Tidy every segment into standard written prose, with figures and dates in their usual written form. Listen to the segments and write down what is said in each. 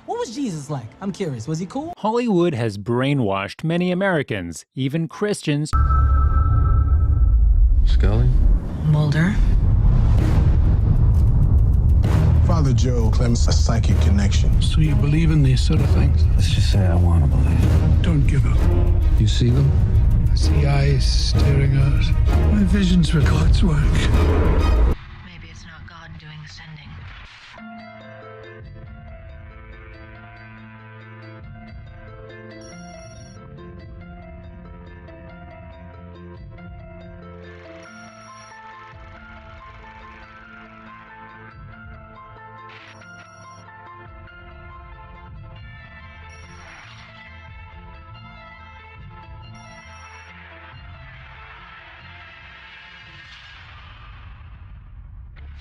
What was Jesus like? I'm curious. Was he cool? Hollywood has brainwashed many Americans, even Christians. Scully? Mulder? Father Joe claims a psychic connection. So you believe in these sort of things? Let's just say I want to believe. Don't give up. You see them? I see eyes staring out. My visions were God's work. Maybe it's not God doing the sending.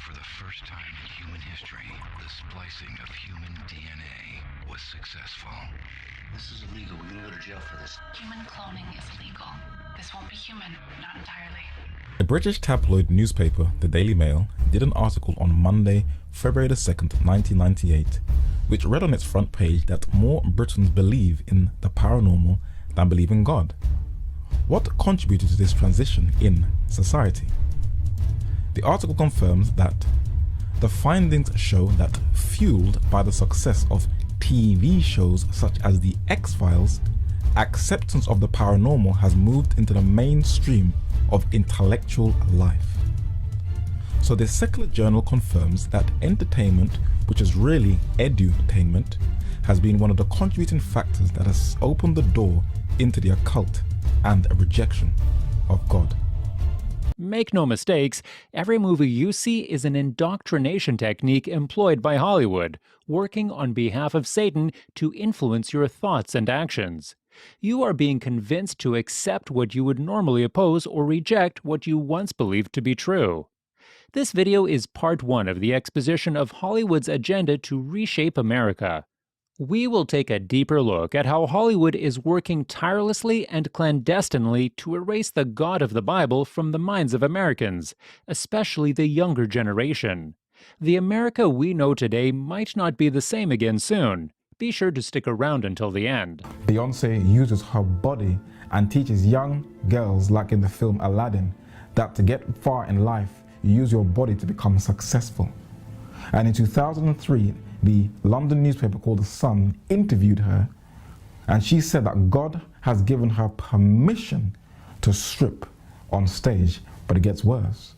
For the first time in human history, the splicing of human DNA was successful. This is illegal. We're gonna go to jail for this. Human cloning is legal. This won't be human, not entirely. The British tabloid newspaper, the Daily Mail, did an article on Monday, February the 2nd, 1998, which read on its front page that more Britons believe in the paranormal than believe in God. What contributed to this transition in society? The article confirms that the findings show that, fueled by the success of TV shows such as The X-Files, acceptance of the paranormal has moved into the mainstream of intellectual life. So the secular journal confirms that entertainment, which is really edutainment, has been one of the contributing factors that has opened the door into the occult and a rejection of God. Make no mistakes, every movie you see is an indoctrination technique employed by Hollywood, working on behalf of Satan to influence your thoughts and actions. You are being convinced to accept what you would normally oppose or reject what you once believed to be true. This video is part 1 of the exposition of Hollywood's agenda to reshape America. We will take a deeper look at how Hollywood is working tirelessly and clandestinely to erase the God of the Bible from the minds of Americans, especially the younger generation. The America we know today might not be the same again soon. Be sure to stick around until the end. Beyonce uses her body and teaches young girls, like in the film Aladdin, that to get far in life, you use your body to become successful. And in 2003, the London newspaper called The Sun interviewed her, and she said that God has given her permission to strip on stage, but it gets worse.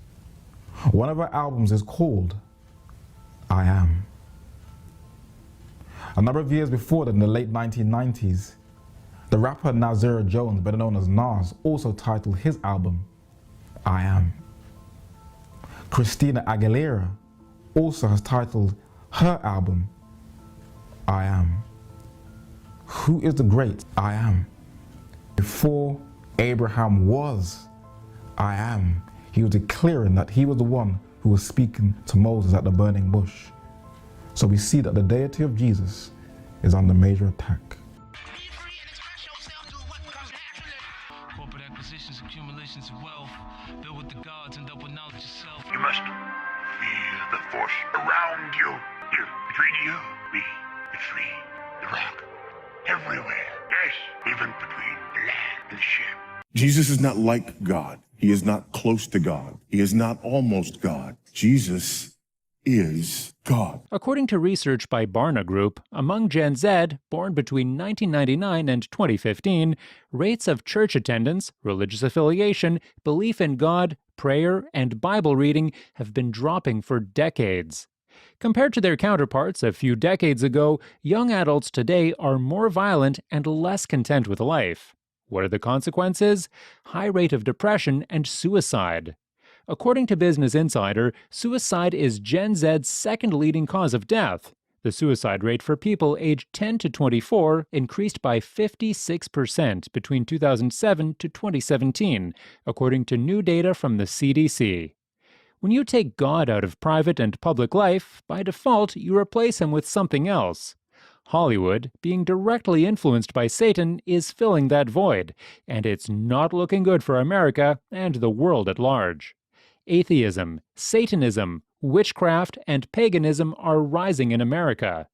One of her albums is called I Am. A number of years before that, in the late 1990s, the rapper Nasir Jones, better known as Nas, also titled his album I Am. Christina Aguilera also has titled her album I Am. Who is the great I Am? Before Abraham was I Am, he was declaring that he was the one who was speaking to Moses at the burning bush. So we see that the deity of Jesus is under major attack. Corporate acquisitions, accumulations of wealth, built with the gods and double knowledge of self. You must feel the force around you. Here, between you, me, the tree, the rock, everywhere. Yes, even between the land and the ship. Jesus is not like God. He is not close to God. He is not almost God. Jesus is God. According to research by Barna Group, among Gen Z, born between 1999 and 2015, rates of church attendance, religious affiliation, belief in God, prayer, and Bible reading have been dropping for decades. Compared to their counterparts a few decades ago, young adults today are more violent and less content with life. What are the consequences? High rate of depression and suicide. According to Business Insider, suicide is Gen Z's second leading cause of death. The suicide rate for people aged 10 to 24 increased by 56% between 2007 to 2017, according to new data from the CDC. When you take God out of private and public life, by default, you replace him with something else. Hollywood, being directly influenced by Satan, is filling that void, and it's not looking good for America and the world at large. Atheism, Satanism, witchcraft, and paganism are rising in America.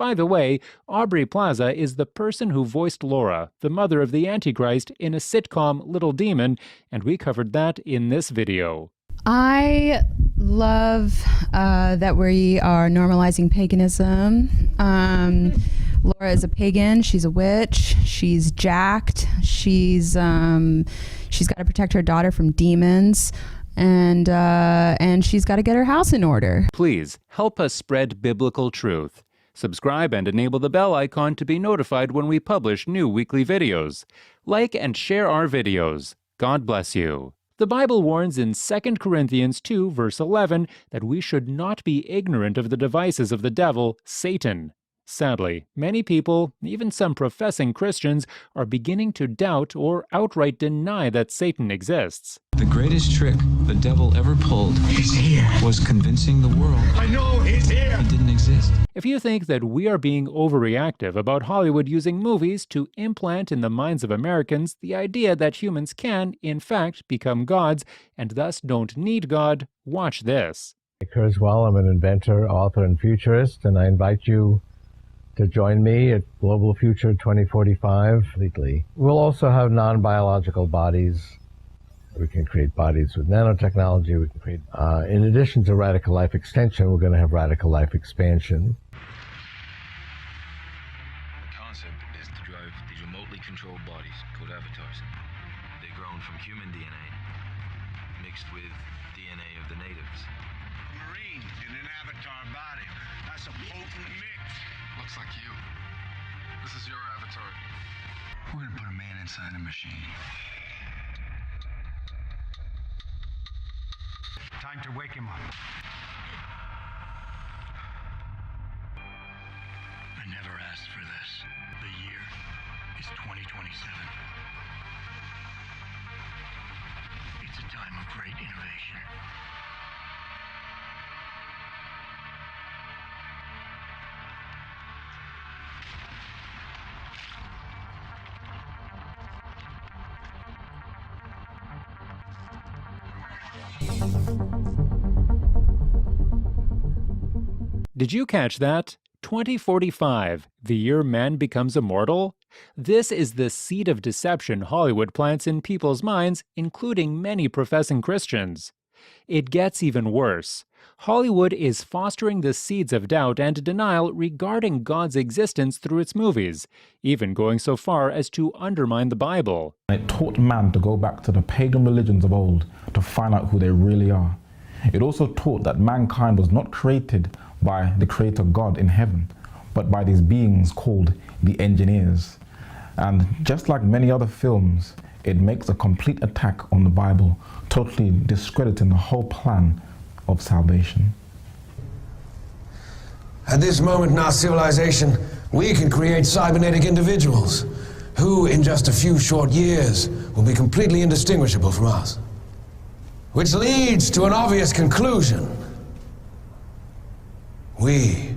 By the way, Aubrey Plaza is the person who voiced Laura, the mother of the Antichrist, in a sitcom Little Demon, and we covered that in this video. I love that we are normalizing paganism. Laura is a pagan. She's a witch. She's jacked. She's got to protect her daughter from demons. And she's got to get her house in order. Please help us spread biblical truth. Subscribe and enable the bell icon to be notified when we publish new weekly videos. Like and share our videos. God bless you. The Bible warns in 2 Corinthians 2, verse 11, that we should not be ignorant of the devices of the devil, Satan. Sadly, many people, even some professing Christians, are beginning to doubt or outright deny that Satan exists. The greatest trick the devil ever pulled was convincing the world I know he's here. he didn't exist. If you think that we are being overreactive about Hollywood using movies to implant in the minds of Americans the idea that humans can, in fact, become gods and thus don't need God, watch this. Kurzweil, I'm an inventor, author, and futurist, and I invite you to join me at Global Future 2045 completely. We'll also have non-biological bodies. We can create bodies with nanotechnology. We can create, in addition to radical life extension, we're going to have radical life expansion. The concept is to drive these remotely controlled bodies called avatars. They're grown from human DNA, mixed with DNA of the natives. Marine in an avatar body. That's a potent mix. Looks like you. This is your avatar. We're gonna put a man inside a machine. Time to wake him up. I never asked for this. The year is 2027. It's a time of great innovation. Did you catch that? 2045, the year man becomes immortal? This is the seed of deception Hollywood plants in people's minds, including many professing Christians. It gets even worse. Hollywood is fostering the seeds of doubt and denial regarding God's existence through its movies, even going so far as to undermine the Bible. It taught man to go back to the pagan religions of old to find out who they really are. It also taught that mankind was not created by the creator God in heaven, but by these beings called the engineers. And just like many other films, it makes a complete attack on the Bible, totally discrediting the whole plan of salvation. At this moment in our civilization, we can create cybernetic individuals who, in just a few short years, will be completely indistinguishable from us. Which leads to an obvious conclusion. We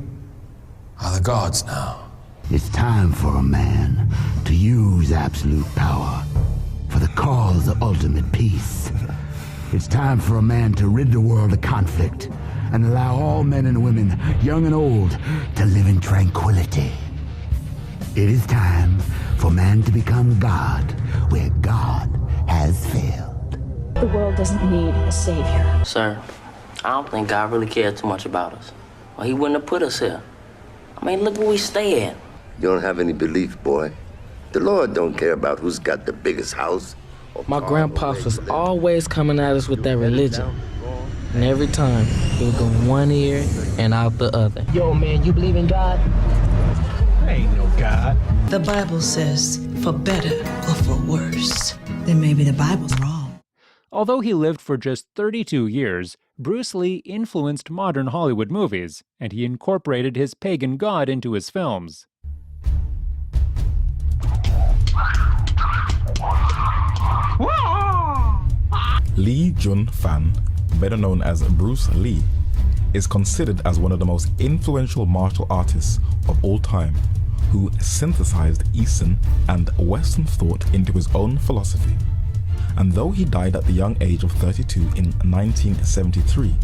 are the gods now. It's time for a man to use absolute power for the cause of ultimate peace. It's time for a man to rid the world of conflict and allow all men and women, young and old, to live in tranquility. It is time for man to become God where God has failed. The world doesn't need a savior. Sir, I don't think God really cared too much about us. Well, he wouldn't have put us here. I mean, look where we stay at. You don't have any belief, boy. The Lord don't care about who's got the biggest house. My grandpops was always coming at us with that religion. And every time, he would go in one ear and out the other. Yo, man, you believe in God? There ain't no God. The Bible says, for better or for worse. Then maybe the Bible's wrong. Although he lived for just 32 years, Bruce Lee influenced modern Hollywood movies, and he incorporated his pagan god into his films. Lee Jun-fan, better known as Bruce Lee, is considered as one of the most influential martial artists of all time, who synthesized Eastern and Western thought into his own philosophy. And though he died at the young age of 32 in 1973,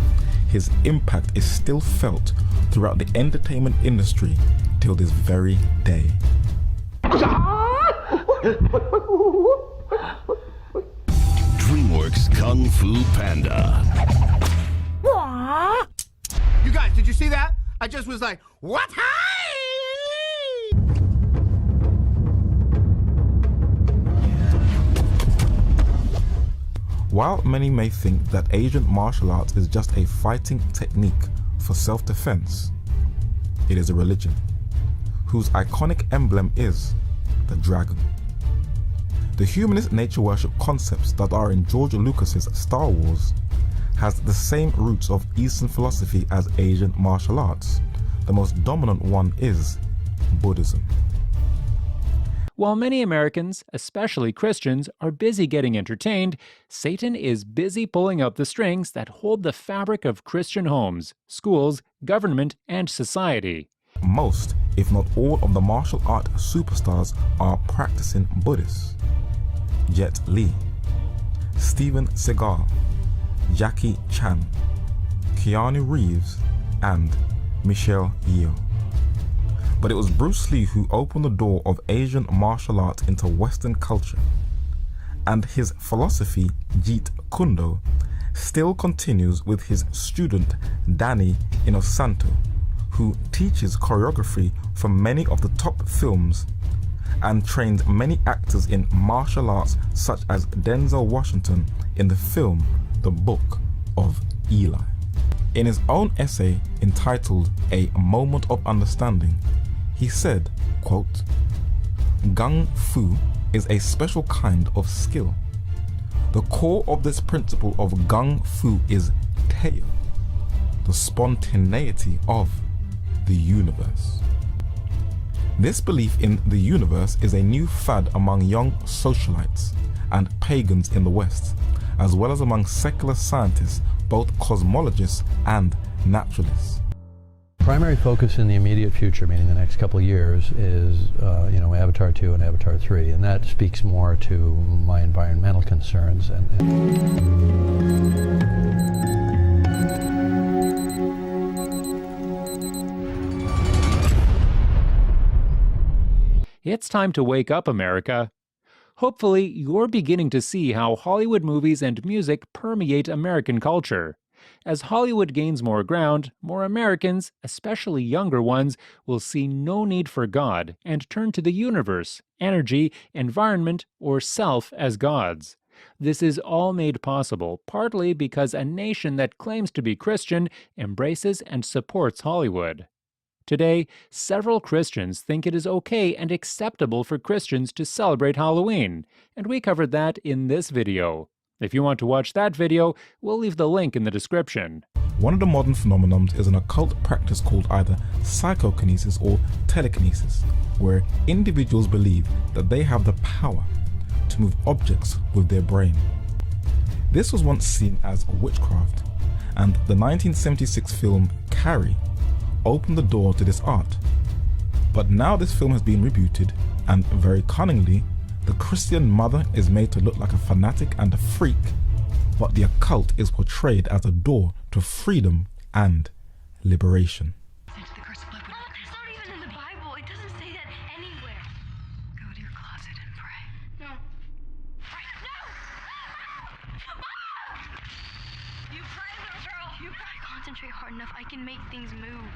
his impact is still felt throughout the entertainment industry till this very day. DreamWorks Kung Fu Panda. You guys, did you see that? I just was like, what? While many may think that Asian martial arts is just a fighting technique for self-defense, it is a religion whose iconic emblem is the dragon. The humanist nature worship concepts that are in George Lucas's Star Wars has the same roots of Eastern philosophy as Asian martial arts. The most dominant one is Buddhism. While many Americans, especially Christians, are busy getting entertained, Satan is busy pulling out the strings that hold the fabric of Christian homes, schools, government, and society. Most, if not all, of the martial art superstars are practicing Buddhists. Jet Li, Steven Seagal, Jackie Chan, Keanu Reeves, and Michelle Yeoh. But it was Bruce Lee who opened the door of Asian martial arts into Western culture, and his philosophy, Jeet Kune Do, still continues with his student Danny Inosanto, who teaches choreography for many of the top films and trained many actors in martial arts such as Denzel Washington in the film The Book of Eli. In his own essay entitled A Moment of Understanding, he said, quote, "Gung Fu is a special kind of skill. The core of this principle of Gung Fu is Teo, the spontaneity of the universe." This belief in the universe is a new fad among young socialites and pagans in the West, as well as among secular scientists, both cosmologists and naturalists. Primary focus in the immediate future, meaning the next couple of years, is Avatar 2 and Avatar 3, and that speaks more to my environmental concerns. It's time to wake up, America. Hopefully, you're beginning to see how Hollywood movies and music permeate American culture. As Hollywood gains more ground, more Americans, especially younger ones, will see no need for God and turn to the universe, energy, environment, or self as gods. This is all made possible partly because a nation that claims to be Christian embraces and supports Hollywood. Today, several Christians think it is okay and acceptable for Christians to celebrate Halloween, and we covered that in this video. If you want to watch that video, we'll leave the link in the description. One of the modern phenomena is an occult practice called either psychokinesis or telekinesis, where individuals believe that they have the power to move objects with their brain. This was once seen as witchcraft, and the 1976 film Carrie opened the door to this art. But now this film has been rebooted, and very cunningly, the Christian mother is made to look like a fanatic and a freak, but the occult is portrayed as a door to freedom and liberation. That's not even in the Bible. It doesn't say that anywhere. Go to your closet and pray. No. Pray. No! You pray, little girl. You pray. Concentrate hard enough, I can make things move.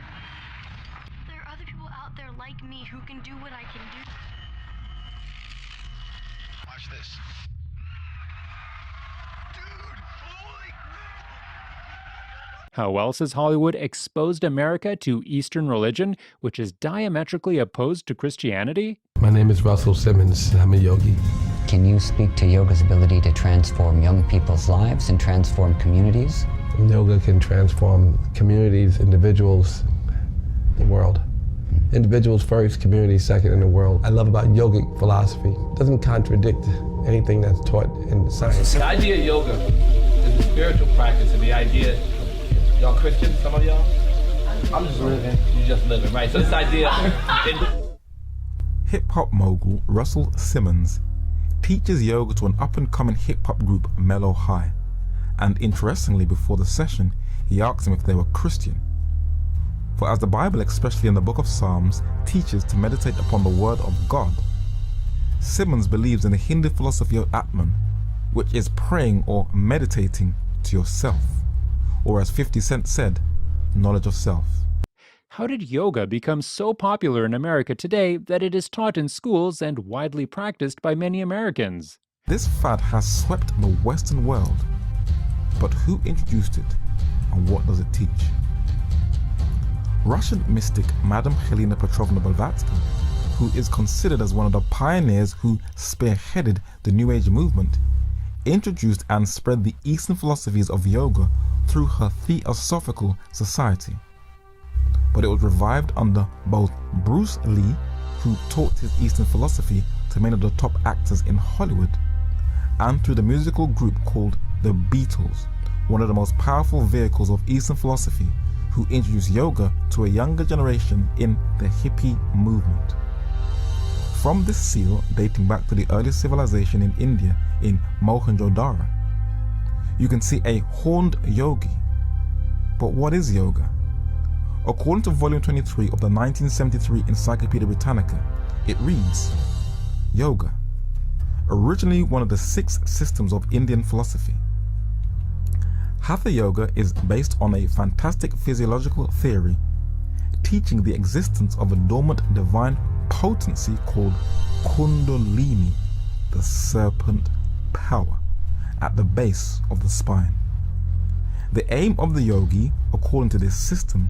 There are other people out there like me who can do what I can do. Watch this. Dude, holy crap! How else has Hollywood exposed America to Eastern religion, which is diametrically opposed to Christianity? My name is Russell Simmons. I'm a yogi. Can you speak to yoga's ability to transform young people's lives and transform communities? Yoga can transform communities, individuals, the world. Individuals first, communities second in the world. I love about yogic philosophy. It doesn't contradict anything that's taught in science. The idea of yoga is a spiritual practice, and the idea, y'all Christians, some of y'all? I'm just living, you just living, right? So this idea... Hip-hop mogul Russell Simmons teaches yoga to an up-and-coming hip-hop group, Mellow High. And interestingly, before the session, he asked them if they were Christian. For as the Bible, especially in the book of Psalms, teaches to meditate upon the word of God, Simmons believes in the Hindu philosophy of Atman, which is praying or meditating to yourself, or as 50 Cent said, knowledge of self. How did yoga become so popular in America today that it is taught in schools and widely practiced by many Americans? This fad has swept the Western world, but who introduced it and what does it teach? Russian mystic Madame Helena Petrovna Blavatsky, who is considered as one of the pioneers who spearheaded the New Age movement, introduced and spread the Eastern philosophies of yoga through her Theosophical Society. But it was revived under both Bruce Lee, who taught his Eastern philosophy to many of the top actors in Hollywood, and through the musical group called the Beatles, one of the most powerful vehicles of Eastern philosophy, who introduced yoga to a younger generation in the hippie movement. From this seal, dating back to the earliest civilization in India in Mohenjo-daro, you can see a horned yogi. But what is yoga? According to volume 23 of the 1973 Encyclopedia Britannica, it reads, Yoga, originally one of the 6 systems of Indian philosophy. Hatha Yoga is based on a fantastic physiological theory teaching the existence of a dormant divine potency called Kundalini, the serpent power, at the base of the spine. The aim of the yogi, according to this system,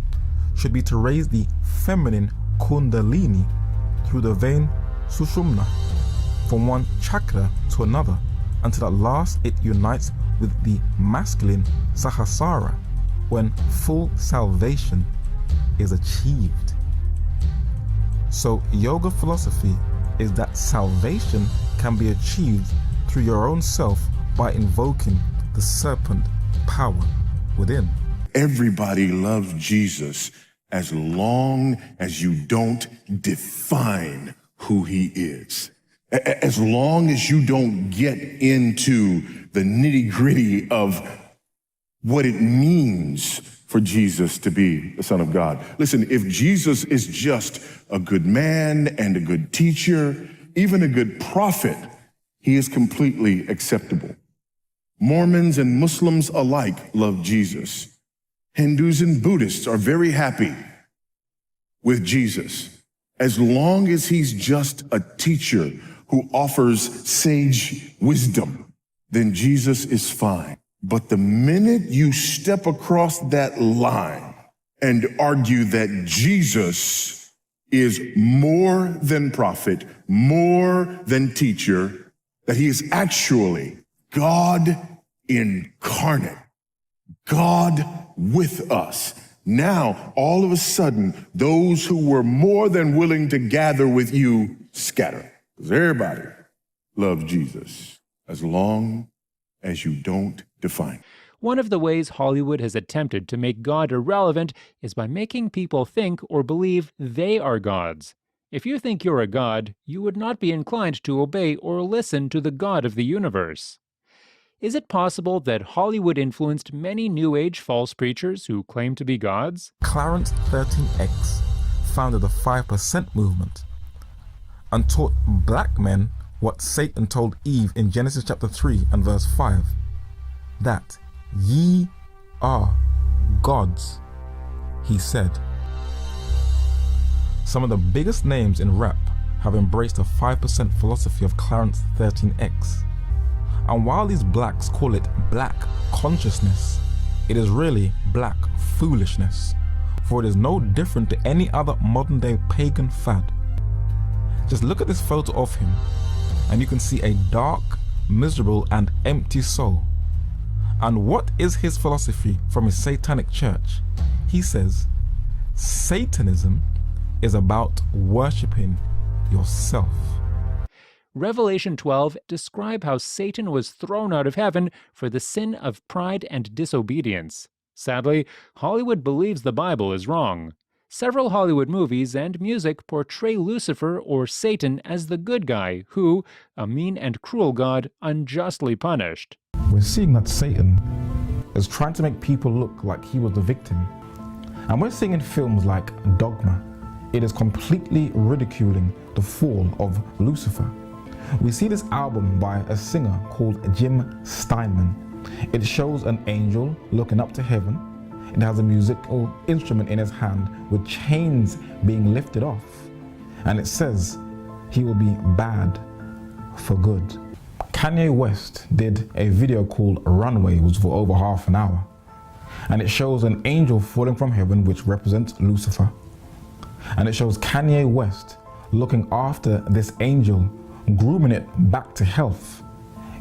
should be to raise the feminine Kundalini through the vein Sushumna from one chakra to another until at last it unites with the masculine Sahasrara when full salvation is achieved. So yoga philosophy is that salvation can be achieved through your own self by invoking the serpent power within. Everybody loves Jesus as long as you don't define who he is. As long as you don't get into the nitty-gritty of what it means for Jesus to be the Son of God. Listen, if Jesus is just a good man and a good teacher, even a good prophet, he is completely acceptable. Mormons and Muslims alike love Jesus. Hindus and Buddhists are very happy with Jesus, as long as he's just a teacher who offers sage wisdom, then Jesus is fine. But the minute you step across that line and argue that Jesus is more than prophet, more than teacher, that he is actually God incarnate, God with us, now all of a sudden, those who were more than willing to gather with you scatter. Because everybody loves Jesus as long as you don't define. One of the ways Hollywood has attempted to make God irrelevant is by making people think or believe they are gods. If you think you're a god, you would not be inclined to obey or listen to the God of the universe. Is it possible that Hollywood influenced many New Age false preachers who claim to be gods? Clarence 13X founded the 5% movement and taught black men what Satan told Eve in Genesis chapter 3 and verse 5, that ye are gods, he said. Some of the biggest names in rap have embraced the 5% philosophy of Clarence 13X. And while these blacks call it black consciousness, it is really black foolishness, for it is no different to any other modern day pagan fad. Just look at this photo of him and you can see a dark, miserable and empty soul. And what is his philosophy from his satanic church? He says, Satanism is about worshipping yourself. Revelation 12 describes how Satan was thrown out of heaven for the sin of pride and disobedience. Sadly, Hollywood believes the Bible is wrong. Several Hollywood movies and music portray Lucifer or Satan as the good guy who, a mean and cruel God, unjustly punished. We're seeing that Satan is trying to make people look like he was the victim And we're seeing in films like Dogma, it is completely ridiculing the fall of Lucifer. We see this album by a singer called Jim Steinman. It shows an angel looking up to heaven. It has a musical instrument in his hand with chains being lifted off. And it says he will be bad for good. Kanye West did a video called Runway, which was for over half an hour. And it shows an angel falling from heaven, which represents Lucifer. And it shows Kanye West looking after this angel, grooming it back to health,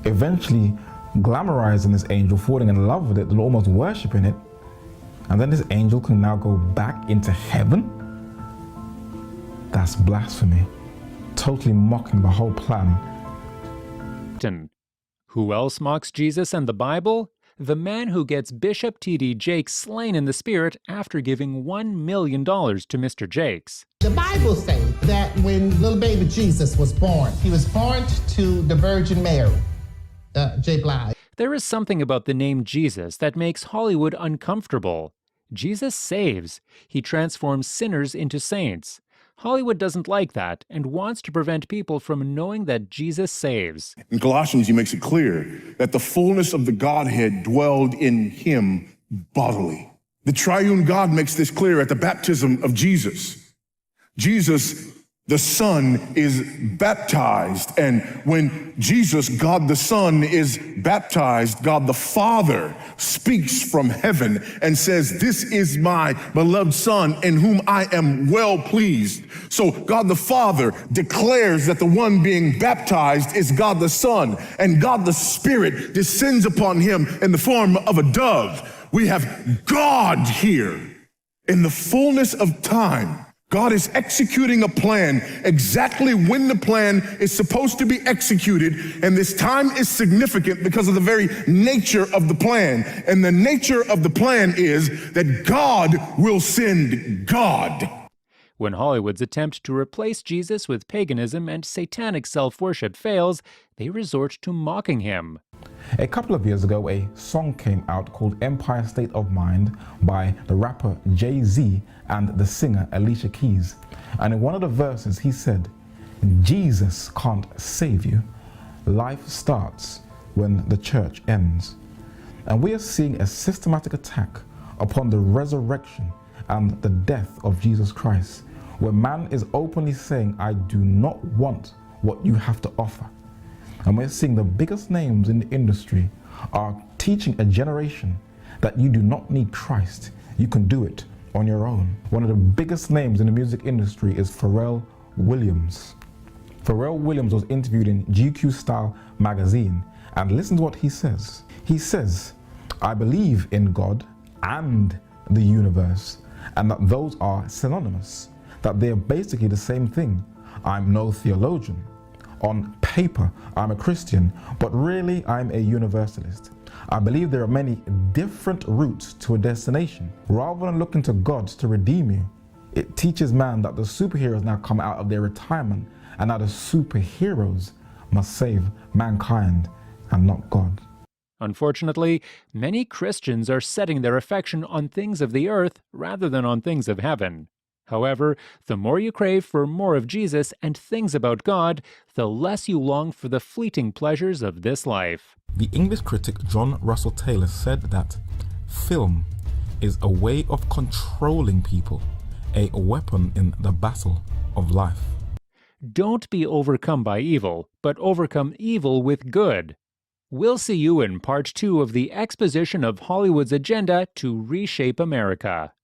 eventually glamorizing this angel, falling in love with it and almost worshiping it. And then this angel can now go back into heaven? That's blasphemy. Totally mocking the whole plan. Who else mocks Jesus and the Bible? The man who gets Bishop T.D. Jakes slain in the spirit after giving $1 million to Mr. Jakes. The Bible says that when little baby Jesus was born, he was born to the Virgin Mary. J. Blige. There is something about the name Jesus that makes Hollywood uncomfortable. Jesus saves. He transforms sinners into saints. Hollywood doesn't like that and wants to prevent people from knowing that Jesus saves. In Colossians, he makes it clear that the fullness of the Godhead dwelled in him bodily. The triune God makes this clear at the baptism of Jesus. Jesus, the Son, is baptized, and when Jesus, God the Son, is baptized, God the Father speaks from heaven and says, "This is my beloved Son in whom I am well pleased." So God the Father declares that the one being baptized is God the Son, and God the Spirit descends upon him in the form of a dove. We have God here in the fullness of time. God is executing a plan exactly when the plan is supposed to be executed, and this time is significant because of the very nature of the plan. And the nature of the plan is that God will send God. When Hollywood's attempt to replace Jesus with paganism and satanic self-worship fails, they resort to mocking him. A couple of years ago, a song came out called Empire State of Mind by the rapper Jay-Z and the singer Alicia Keys. And in one of the verses, he said, "Jesus can't save you. Life starts when the church ends." And we are seeing a systematic attack upon the resurrection and the death of Jesus Christ, where man is openly saying, "I do not want what you have to offer." And we're seeing the biggest names in the industry are teaching a generation that you do not need Christ. You can do it on your own. One of the biggest names in the music industry is Pharrell Williams. Pharrell Williams was interviewed in GQ Style magazine, and listen to what he says. He says, "I believe in God and the universe, and that those are synonymous, that they are basically the same thing. I'm no theologian. On paper, I'm a Christian, but really I'm a universalist. I believe there are many different routes to a destination. Rather than looking to God to redeem you, it teaches man that the superheroes now come out of their retirement, and now the superheroes must save mankind and not God." Unfortunately, many Christians are setting their affection on things of the earth rather than on things of heaven. However, the more you crave for more of Jesus and things about God, the less you long for the fleeting pleasures of this life. The English critic John Russell Taylor said that film is a way of controlling people, a weapon in the battle of life. Don't be overcome by evil, but overcome evil with good. We'll see you in part 2 of the exposition of Hollywood's agenda to reshape America.